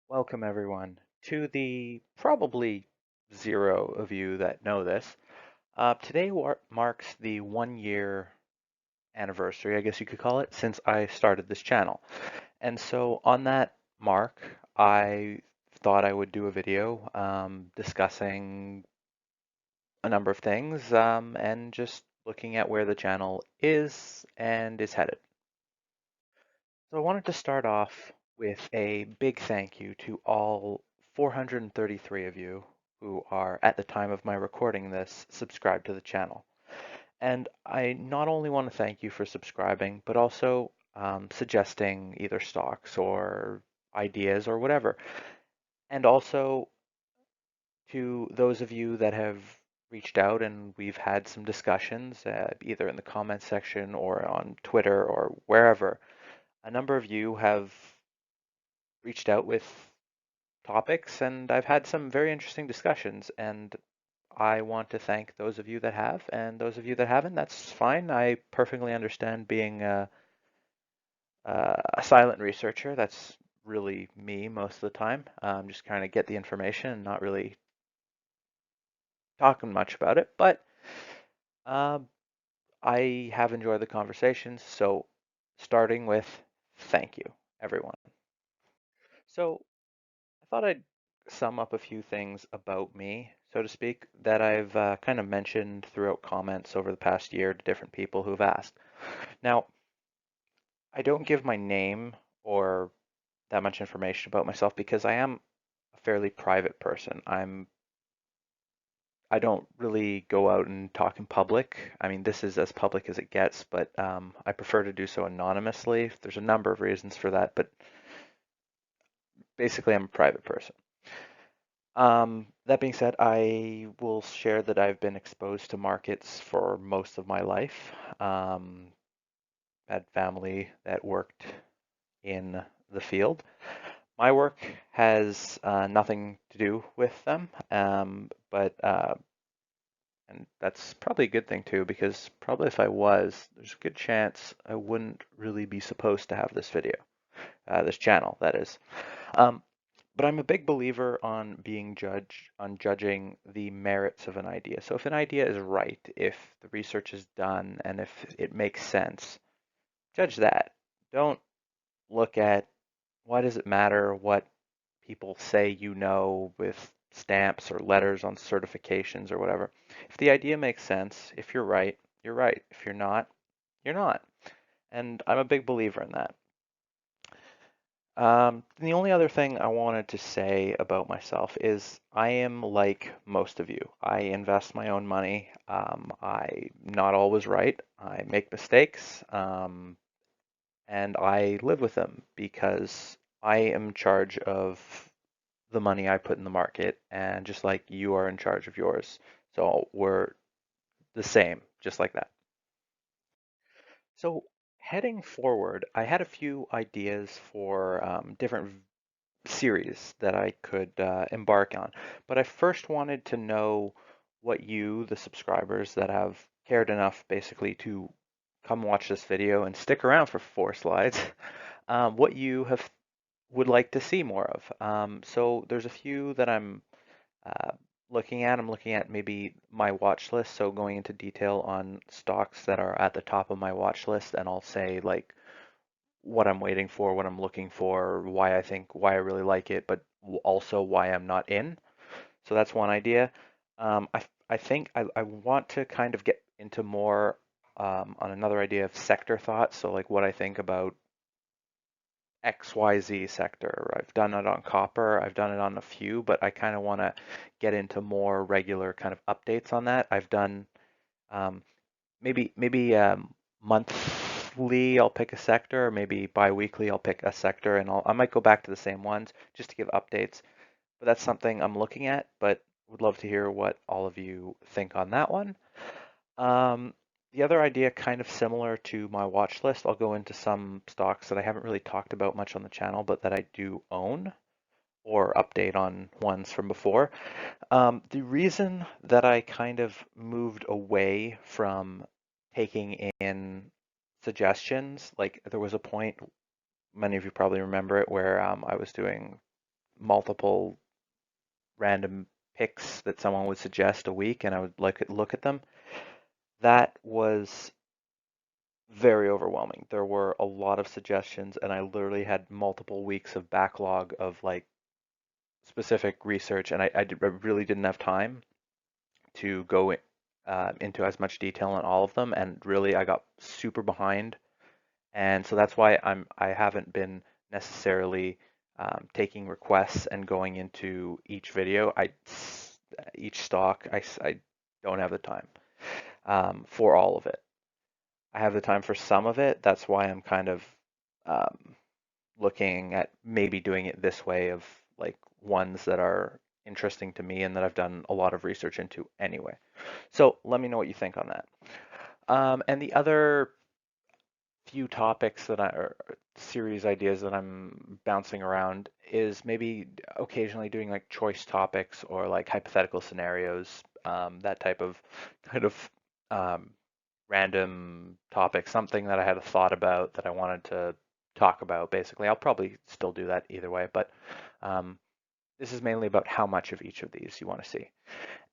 Welcome, everyone, to the probably zero of you that know this. Today marks the 1 year anniversary, I guess you could call it, since I started this channel. And so, on that mark, I thought I would do a video discussing a number of things and just looking at where the channel is and is headed. So I wanted to start off with a big thank you to all 433 of you who are, at the time of my recording this, subscribed to the channel. And I not only want to thank you for subscribing, but also suggesting either stocks or ideas or whatever. And also to those of you that have reached out and we've had some discussions, either in the comments section or on Twitter or wherever. A number of you have reached out with topics, and I've had some very interesting discussions. And I want to thank those of you that have, and those of you that haven't, that's fine. I perfectly understand being a silent researcher. That's really me most of the time. Just kind of get the information and not really talking much about it. But um, I have enjoyed the conversations. So, starting with thank you, everyone. So, I thought I'd sum up a few things about me, so to speak, that I've kind of mentioned throughout comments over the past year to different people who've asked. Now, I don't give my name or that much information about myself because I am a fairly private person. I don't really go out and talk in public. I mean, this is as public as it gets, but I prefer to do so anonymously. There's a number of reasons for that, but basically, I'm a private person. That being said, I will share that I've been exposed to markets for most of my life. Had family that worked in the field. My work has nothing to do with them, and that's probably a good thing too, because probably if I was, there's a good chance I wouldn't really be supposed to have this video, this channel, that is. Um, But I'm a big believer on judging the merits of an idea. So if an idea is right, if the research is done, and if it makes sense, judge that. Don't look at why does it matter what people say you know with stamps or letters on certifications or whatever. If the idea makes sense, if you're right, you're right. If you're not, you're not. And I'm a big believer in that. The only other thing I wanted to say about myself is I am like most of you. I invest my own money. I'm not always right. I make mistakes, and I live with them because I am in charge of the money I put in the market, and just like you are in charge of yours. So we're the same, just like that. So heading forward, I had a few ideas for different series that I could embark on. But I first wanted to know what you, the subscribers that have cared enough basically to come watch this video and stick around for 4 slides, what you have would like to see more of. So there's a few that I'm uh, looking at. I'm looking at maybe my watch list, so going into detail on stocks that are at the top of my watch list, and I'll say like what I'm waiting for, what I'm looking for, why I really like it, but also why I'm not in. So that's one idea. I think I want to kind of get into more on another idea of sector thought. So like what I think about XYZ sector. I've done it on copper. I've done it on a few, but I kind of want to get into more regular kind of updates on that. I've done um, maybe monthly I'll pick a sector, or maybe bi-weekly I'll pick a sector, and I might go back to the same ones just to give updates. But that's something I'm looking at, but would love to hear what all of you think on that one. Um, the other idea, kind of similar to my watch list, I'll go into some stocks that I haven't really talked about much on the channel, but that I do own or update on ones from before. The reason that I kind of moved away from taking in suggestions, like there was a point, many of you probably remember it, where I was doing multiple random picks that someone would suggest a week, and I would look at them. That was very overwhelming. There were a lot of suggestions, and I literally had multiple weeks of backlog of like specific research, and I really didn't have time to go into as much detail on all of them, and really I got super behind, and so that's why I haven't been necessarily taking requests and going into each video. Each stock I don't have the time for all of it. I have the time for some of it. That's why I'm kind of um, looking at maybe doing it this way of like ones that are interesting to me and that I've done a lot of research into anyway. So let me know what you think on that. And the other few topics that or series ideas that I'm bouncing around is maybe occasionally doing like choice topics or like hypothetical scenarios, that type of kind of um, random topic, something that I had a thought about that I wanted to talk about. Basically, I'll probably still do that either way, but um, this is mainly about how much of each of these you want to see.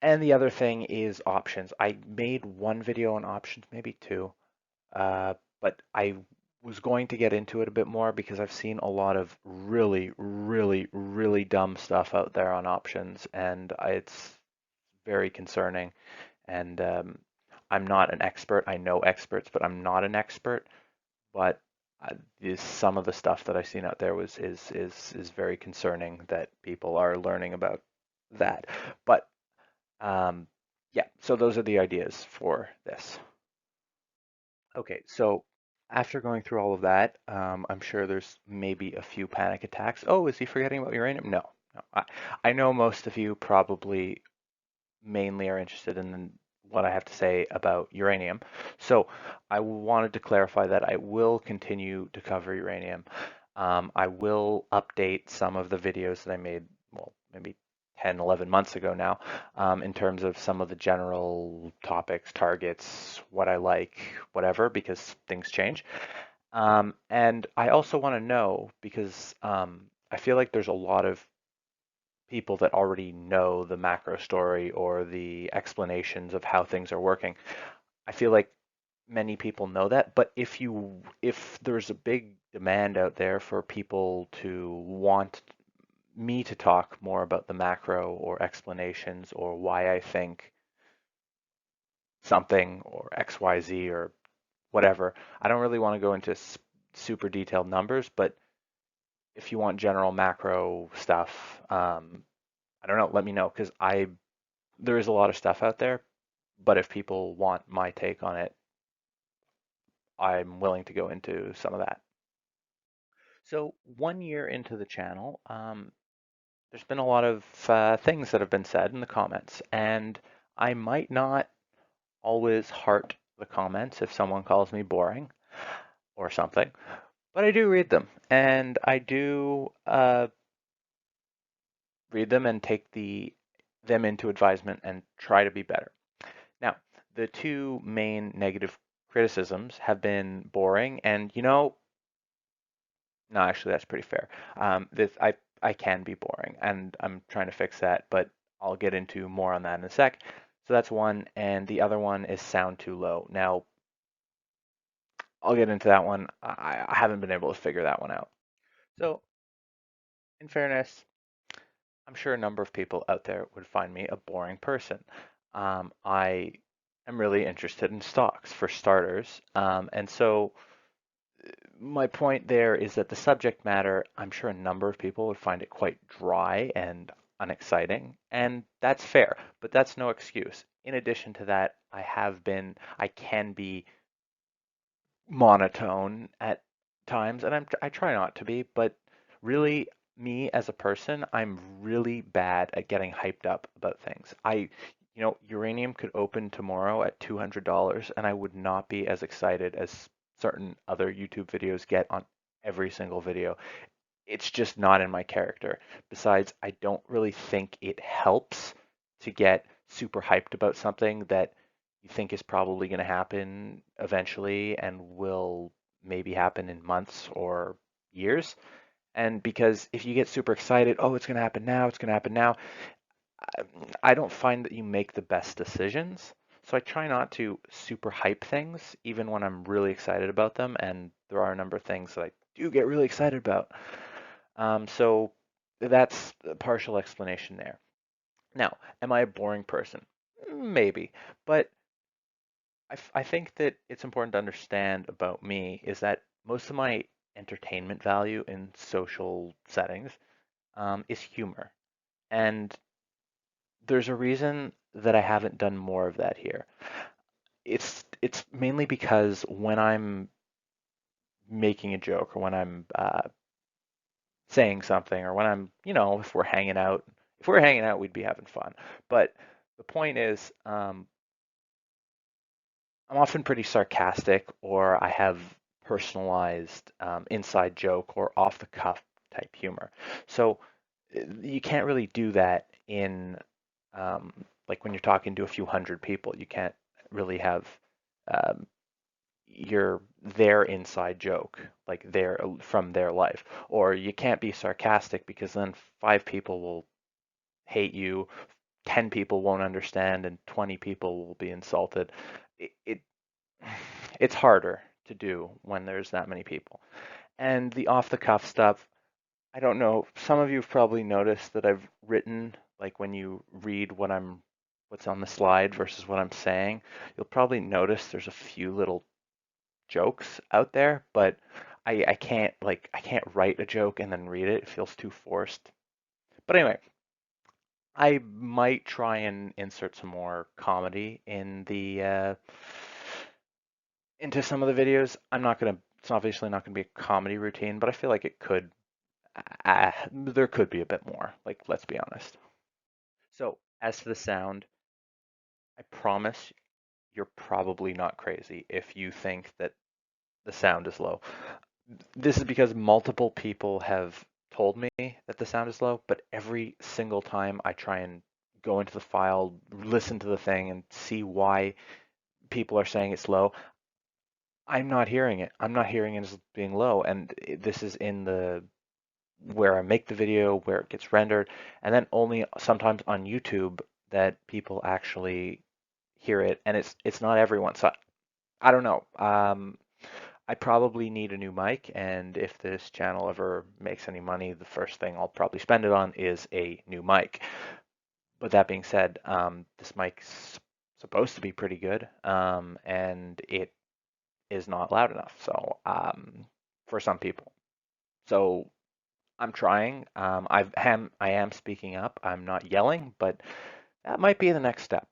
And the other thing is options. I made one video on options, maybe two, but I was going to get into it a bit more because I've seen a lot of really, really, really dumb stuff out there on options, and it's very concerning. And I'm not an expert. I know experts, but I'm not an expert. But some of the stuff that I've seen out there is very concerning that people are learning about that. But um, yeah, so those are the ideas for this. Okay, so after going through all of that, I'm sure there's maybe a few panic attacks. Oh, is he forgetting about uranium? No, no. I know most of you probably mainly are interested in what I have to say about uranium. So I wanted to clarify that I will continue to cover uranium. I will update some of the videos that I made, well, maybe 10, 11 months ago now, in terms of some of the general topics, targets, what I like, whatever, because things change. And I also want to know because I feel like there's a lot of people that already know the macro story or the explanations of how things are working. I feel like many people know that, but if there's a big demand out there for people to want me to talk more about the macro or explanations or why I think something or XYZ or whatever, I don't really want to go into super detailed numbers, but if you want general macro stuff, I don't know, let me know because there is a lot of stuff out there, but if people want my take on it, I'm willing to go into some of that. So 1 year into the channel, there's been a lot of things that have been said in the comments, and I might not always heart the comments if someone calls me boring or something, but I do read them, and I do read them and take them into advisement and try to be better. Now, the two main negative criticisms have been boring, and no, actually, that's pretty fair. I can be boring, and I'm trying to fix that, but I'll get into more on that in a sec. So that's one, and the other one is sound too low. Now, I'll get into that one. I haven't been able to figure that one out. So, in fairness, I'm sure a number of people out there would find me a boring person. I am really interested in stocks for starters, and so my point there is that the subject matter, I'm sure a number of people would find it quite dry and unexciting, and that's fair, but that's no excuse. In addition to that, I can be monotone at times, and I try not to be, but really, me as a person, I'm really bad at getting hyped up about things. Uranium could open tomorrow at $200, and I would not be as excited as certain other YouTube videos get on every single video. It's just not in my character. Besides, I don't really think it helps to get super hyped about something that you think is probably going to happen eventually and will maybe happen in months or years. And because if you get super excited, oh, it's going to happen now, it's going to happen now, I, I don't find that you make the best decisions. So I try not to super hype things, even when I'm really excited about them. And there are a number of things that I do get really excited about. So that's a partial explanation there. Now, am I a boring person? Maybe, but I think that it's important to understand about me is that most of my entertainment value in social settings is humor. And there's a reason that I haven't done more of that here. It's mainly because when I'm making a joke or when I'm saying something or when I'm, if we're hanging out, we'd be having fun. But the point is, I'm often pretty sarcastic or I have personalized inside joke or off the cuff type humor. So you can't really do that in like when you're talking to a few hundred people. You can't really have um, their inside joke like their from their life, or you can't be sarcastic because then five people will hate you, 10 people won't understand, and 20 people will be insulted. It it's harder to do when there's that many people. And the off the cuff stuff, I don't know. Some of you have probably noticed that I've written, like when you read what's on the slide versus what I'm saying, you'll probably notice there's a few little jokes out there, but I can't write a joke and then read it. It feels too forced. But anyway, I might try and insert some more comedy in the into some of the videos. It's obviously not gonna be a comedy routine, but I feel like it could, there could be a bit more. Like, let's be honest. So, as to the sound, I promise you're probably not crazy if you think that the sound is low. This is because multiple people have told me that the sound is low, but every single time I try and go into the file, listen to the thing, and see why people are saying it's low, I'm not hearing it. I'm not hearing it as being low. And this is in the where I make the video, where it gets rendered, and then only sometimes on YouTube that people actually hear it. And it's not everyone. So I don't know. I probably need a new mic, and if this channel ever makes any money, the first thing I'll probably spend it on is a new mic. But that being said, this mic's supposed to be pretty good, and it is not loud enough. So for some people, so I'm trying. I am speaking up. I'm not yelling, but that might be the next step.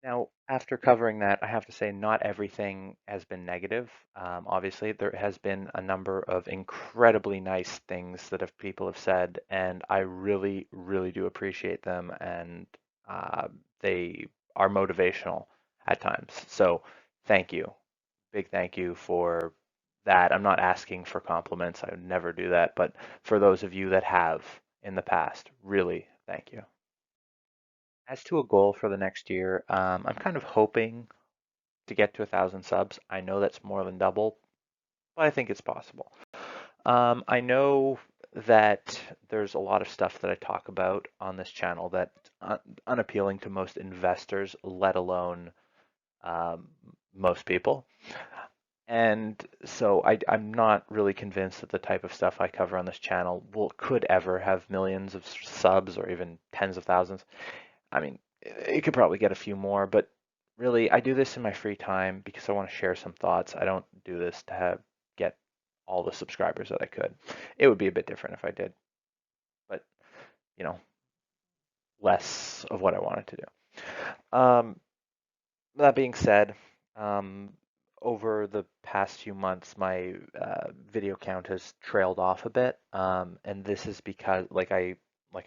Now, after covering that, I have to say not everything has been negative. Obviously, there has been a number of incredibly nice things that people have said, and I really, really do appreciate them, and uh, they are motivational at times. So, thank you. Big thank you for that. I'm not asking for compliments. I would never do that, but for those of you that have in the past, really, thank you. As to a goal for the next year, I'm kind of hoping to get to 1,000 subs. I know that's more than double, but I think it's possible. I know that there's a lot of stuff that I talk about on this channel that's unappealing to most investors, let alone um, most people. And so I'm not really convinced that the type of stuff I cover on this channel could ever have millions of subs or even tens of thousands. I mean, it could probably get a few more, but really, I do this in my free time because I want to share some thoughts. I don't do this to get all the subscribers that I could. It would be a bit different if I did, but you know, less of what I wanted to do. That being said, um, over the past few months, my video count has trailed off a bit, and this is because, like I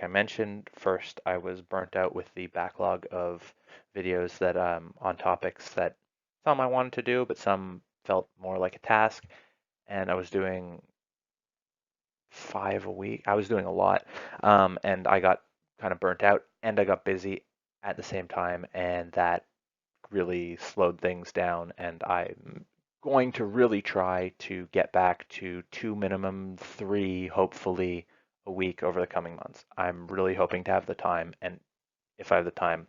mentioned, first I was burnt out with the backlog of videos that on topics that some I wanted to do, but some felt more like a task, and I was doing 5 a week. I was doing a lot, and I got kind of burnt out, and I got busy at the same time, and that really slowed things down, and I going to really try to get back to two, minimum three, hopefully a week over the coming months. I'm really hoping to have the time, and if I have the time,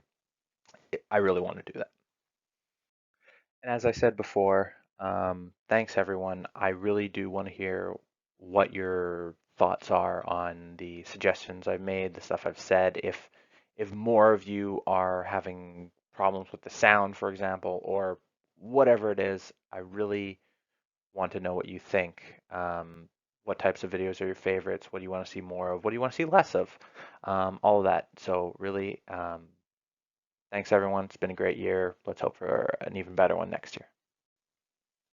I really want to do that. And as I said before, thanks everyone. I really do want to hear what your thoughts are on the suggestions I've made, the stuff I've said. If more of you are having problems with the sound, for example, or whatever it is, I really want to know what you think. What types of videos are your favorites? What do you want to see more of? What do you want to see less of? All of that. So really, thanks everyone. It's been a great year. Let's hope for an even better one next year.